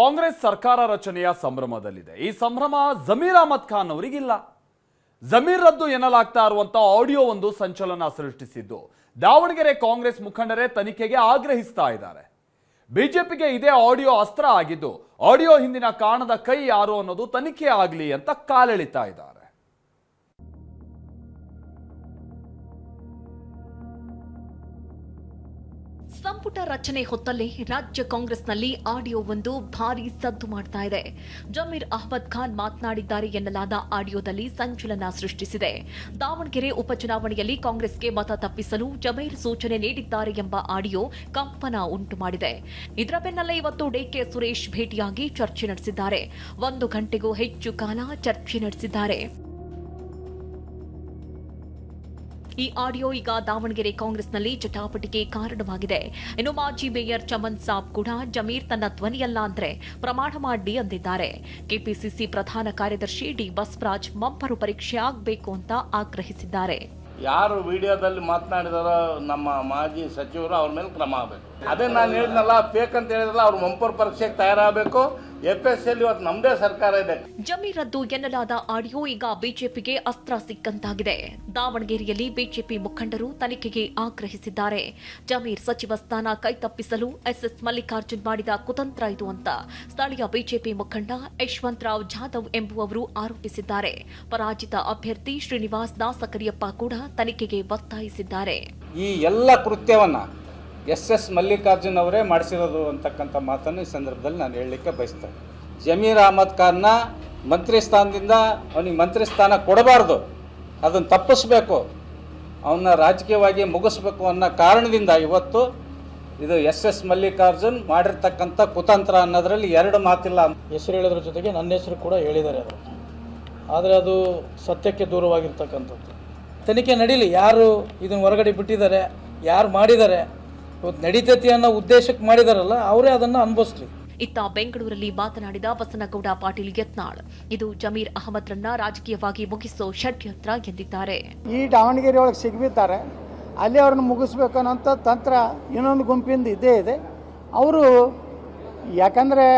ಕಾಂಗ್ರೆಸ್ ಸರ್ಕಾರ ರಚನೆಯ ಸಂಭ್ರಮದಲ್ಲಿದೆ. ಈ ಸಂಭ್ರಮ ಜಮೀರ್ ಅಹಮದ್ ಖಾನ್ ಅವರಿಗಿಲ್ಲ. ಜಮೀರ್ ರದ್ದು ಎನ್ನಲಾಗ್ತಾ ಇರುವಂತ ಆಡಿಯೋ ಒಂದು ಸಂಚಲನ ಸೃಷ್ಟಿಸಿದ್ದು ದಾವಣಗೆರೆ ಕಾಂಗ್ರೆಸ್ ಮುಖಂಡರೇ ತನಿಖೆಗೆ ಆಗ್ರಹಿಸ್ತಾ ಇದ್ದಾರೆ. ಬಿಜೆಪಿಗೆ ಇದೇ ಆಡಿಯೋ ಅಸ್ತ್ರ ಆಗಿದ್ದು ಆಡಿಯೋ ಹಿಂದಿನ ಕಾಣದ ಕೈ ಯಾರು ಅನ್ನೋದು ತನಿಖೆ ಆಗಲಿ ಅಂತ ಕಾಲೆಳಿತಾ ಇದ್ದಾರೆ. ಸಂಪುಟ ರಚನೆ ಹೊತ್ತಲ್ಲೇ ರಾಜ್ಯ ಕಾಂಗ್ರೆಸ್ನಲ್ಲಿ ಆಡಿಯೋ ಒಂದು ಭಾರೀ ಸದ್ದು ಮಾಡ್ತಾ ಇದೆ. ಜಮೀರ್ ಅಹಮದ್ ಖಾನ್ ಮಾತನಾಡಿದ್ದಾರೆ ಎನ್ನಲಾದ ಆಡಿಯೋದಲ್ಲಿ ಸಂಚಲನ ಸೃಷ್ಟಿಸಿದೆ. ದಾವಣಗೆರೆ ಉಪಚುನಾವಣೆಯಲ್ಲಿ ಕಾಂಗ್ರೆಸ್ಗೆ ಮತ ತಪ್ಪಿಸಲು ಜಮೀರ್ ಸೂಚನೆ ನೀಡಿದ್ದಾರೆ ಎಂಬ ಆಡಿಯೋ ಕಂಪನ ಉಂಟು ಮಾಡಿದೆ. ಇದರ ಬೆನ್ನಲ್ಲೇ ಇವತ್ತು ಡಿಕೆ ಸುರೇಶ್ ಭೇಟಿಯಾಗಿ ಚರ್ಚೆ ನಡೆಸಿದ್ದಾರೆ. 1 ಗಂಟೆಗೂ ಹೆಚ್ಚು ಕಾಲ ಚರ್ಚೆ ನಡೆಸಿದ್ದಾರೆ. ಈ ಆಡಿಯೋ ಈಗ ದಾವಣಗೆರೆ ಕಾಂಗ್ರೆಸ್ನಲ್ಲಿ ಜಟಾಪಟಿಗೆ ಕಾರಣವಾಗಿದೆ. ಇನ್ನು ಮಾಜಿ ಮೇಯರ್ ಚಮನ್ ಸಾಬ್ ಕೂಡ ಜಮೀರ್ ತನ್ನ ಧ್ವನಿಯಲ್ಲ ಅಂದ್ರೆ ಪ್ರಮಾಣ ಮಾಡಿ ಅಂದಿದ್ದಾರೆ. ಕೆಪಿಸಿಸಿ ಪ್ರಧಾನ ಕಾರ್ಯದರ್ಶಿ ಡಿ ಬಸವರಾಜ್ ಮಂಪರು ಪರೀಕ್ಷೆ ಆಗಬೇಕು ಅಂತ ಆಗ್ರಹಿಸಿದ್ದಾರೆ. ಯಾರು ವಿಡಿಯೋದಲ್ಲಿ ಮಾತನಾಡಿದಾರೋ ನಮ್ಮ ಮಾಜಿ ಸಚಿವರು ಅವ್ರ ಮೇಲೆ ಕ್ರಮ ಆಗಬೇಕು. ಅದೇ ನಾನು ಹೇಳಿದ್ನಲ್ಲ, ಫೇಕ್ ಅಂತ ಹೇಳಿದ್ರಲ್ಲ, ಅವ್ರು ಮಂಪರ್ ಪರೀಕ್ಷೆಗೆ ತಯಾರಾಗಬೇಕು. FSL ಇವತ್ತು ನಮ್ಮದೇ ಸರ್ಕಾರ ಇದೆ. ಜಮೀರ್ ರದ್ದು ಎನ್ನಲಾದ ಆಡಿಯೋ ಈಗ ಬಿಜೆಪಿಗೆ ಅಸ್ತ್ರ ಸಿಕ್ಕಂತಾಗಿದೆ. ದಾವಣಗೆರೆಯಲ್ಲಿ ಬಿಜೆಪಿ ಮುಖಂಡರು ತನಿಖೆಗೆ ಆಗ್ರಹಿಸಿದ್ದಾರೆ. ಜಮೀರ್ ಸಚಿವ ಸ್ಥಾನ ಕೈತಪ್ಪಿಸಲು SS ಮಲ್ಲಿಕಾರ್ಜುನ್ ಮಾಡಿದ ಕುತಂತ್ರ ಇದು ಅಂತ ಸ್ಥಳೀಯ ಬಿಜೆಪಿ ಮುಖಂಡ ಯಶವಂತರಾವ್ ಜಾಧವ್ ಎಂಬುವವರು ಆರೋಪಿಸಿದ್ದಾರೆ. ಪರಾಜಿತ ಅಭ್ಯರ್ಥಿ ಶ್ರೀನಿವಾಸ್ ದಾಸಕರಿಯಪ್ಪ ಕೂಡ ತನಿಖೆಗೆ ಒತ್ತಾಯಿಸಿದ್ದಾರೆ. ಈ ಎಲ್ಲ ಕೃತ್ಯವನ್ನ SS ಮಲ್ಲಿಕಾರ್ಜುನ್ ಅವರೇ ಮಾಡಿಸಿರೋದು ಅಂತಕ್ಕಂಥ ಮಾತನ್ನು ಈ ಸಂದರ್ಭದಲ್ಲಿ ನಾನು ಹೇಳಲಿಕ್ಕೆ ಬಯಸ್ತೇನೆ. ಜಮೀರ್ ಅಹಮದ್ ಖಾನ್ನ ಮಂತ್ರಿ ಸ್ಥಾನದಿಂದ ಅವನಿಗೆ ಮಂತ್ರಿ ಸ್ಥಾನ ಕೊಡಬಾರ್ದು, ಅದನ್ನು ತಪ್ಪಿಸ್ಬೇಕು, ಅವನ್ನ ರಾಜಕೀಯವಾಗಿ ಮುಗಿಸ್ಬೇಕು ಅನ್ನೋ ಕಾರಣದಿಂದ ಇವತ್ತು ಇದು SS ಮಲ್ಲಿಕಾರ್ಜುನ್ ಮಾಡಿರ್ತಕ್ಕಂಥ ಕುತಂತ್ರ ಅನ್ನೋದರಲ್ಲಿ ಎರಡು ಮಾತಿಲ್ಲ. ಹೆಸರು ಹೇಳೋದ್ರ ಜೊತೆಗೆ ನನ್ನ ಹೆಸರು ಕೂಡ ಹೇಳಿದ್ದಾರೆ ಅದು, ಆದರೆ ಅದು ಸತ್ಯಕ್ಕೆ ದೂರವಾಗಿರ್ತಕ್ಕಂಥದ್ದು. ತನಿಖೆ ನಡೀಲಿ, ಯಾರು ಇದನ್ನು ಹೊರಗಡೆ ಬಿಟ್ಟಿದ್ದಾರೆ, ಯಾರು ಮಾಡಿದ್ದಾರೆ, ಇವತ್ತು ನಡೀತೈತಿ ಅನ್ನೋ ಉದ್ದೇಶಕ್ಕೆ ಮಾಡಿದಾರಲ್ಲ ಅವರೇ ಅದನ್ನು ಅನುಭವಿಸ್ಲಿ. ಇತ್ತ ಬೆಂಗಳೂರಲ್ಲಿ ಮಾತನಾಡಿದ ಬಸನಗೌಡ ಪಾಟೀಲ್ ಯತ್ನಾಳ್, ಇದು ಜಮೀರ್ ಅಹಮದ್ರನ್ನ ರಾಜಕೀಯವಾಗಿ ಮುಗಿಸೋ ಷಡ್ಯಂತ್ರ ಎಂದಿದ್ದಾರೆ. ಈ ದಾವಣಗೆರೆ ಒಳಗೆ ಸಿಗ್ಬಿದ್ದಾರೆ, ಅಲ್ಲಿ ಅವ್ರನ್ನ ಮುಗಿಸ್ಬೇಕನ್ನೋಂಥ ತಂತ್ರ ಇನ್ನೊಂದು ಗುಂಪಿಂದ ಇದ್ದೇ ಇದೆ. ಅವರು ಯಾಕಂದರೆ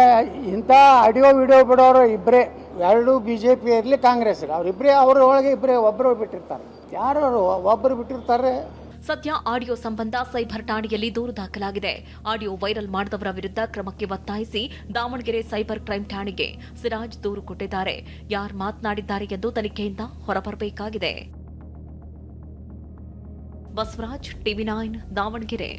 ಇಂಥ ಆಡಿಯೋ ವಿಡಿಯೋ ಬಿಡೋರು ಇಬ್ಬರೇ, ಎರಡು BJP ಇರಲಿ ಕಾಂಗ್ರೆಸ್ ಇರಲಿ, ಅವರಿಬ್ಬರೇ ಅವರ ಒಳಗೆ ಒಬ್ಬರು ಬಿಟ್ಟಿರ್ತಾರೆ. ಯಾರು ಒಬ್ಬರು ಬಿಟ್ಟಿರ್ತಾರೆ. ಸದ್ಯ ಆಡಿಯೋ ಸಂಬಂಧ ಸೈಬರ್ ಠಾಣೆಯಲ್ಲಿ ದೂರು ದಾಖಲಾಗಿದೆ. ಆಡಿಯೋ ವೈರಲ್ ಮಾಡಿದವರ ವಿರುದ್ಧ ಕ್ರಮಕ್ಕೆ ಒತ್ತಾಯಿಸಿ ದಾವಣಗೆರೆ ಸೈಬರ್ ಕ್ರೈಂ ಠಾಣೆಗೆ ಸಿರಾಜ್ ದೂರು ಕೊಟ್ಟಿದ್ದಾರೆ. ಯಾರು ಮಾತನಾಡಿದ್ದಾರೆ ಎಂದು ತನಿಖೆಯಿಂದ ಹೊರಬರಬೇಕಾಗಿದೆ. ಬಸವರಾಜ್, TV9 ದಾವಣಗೆರೆ.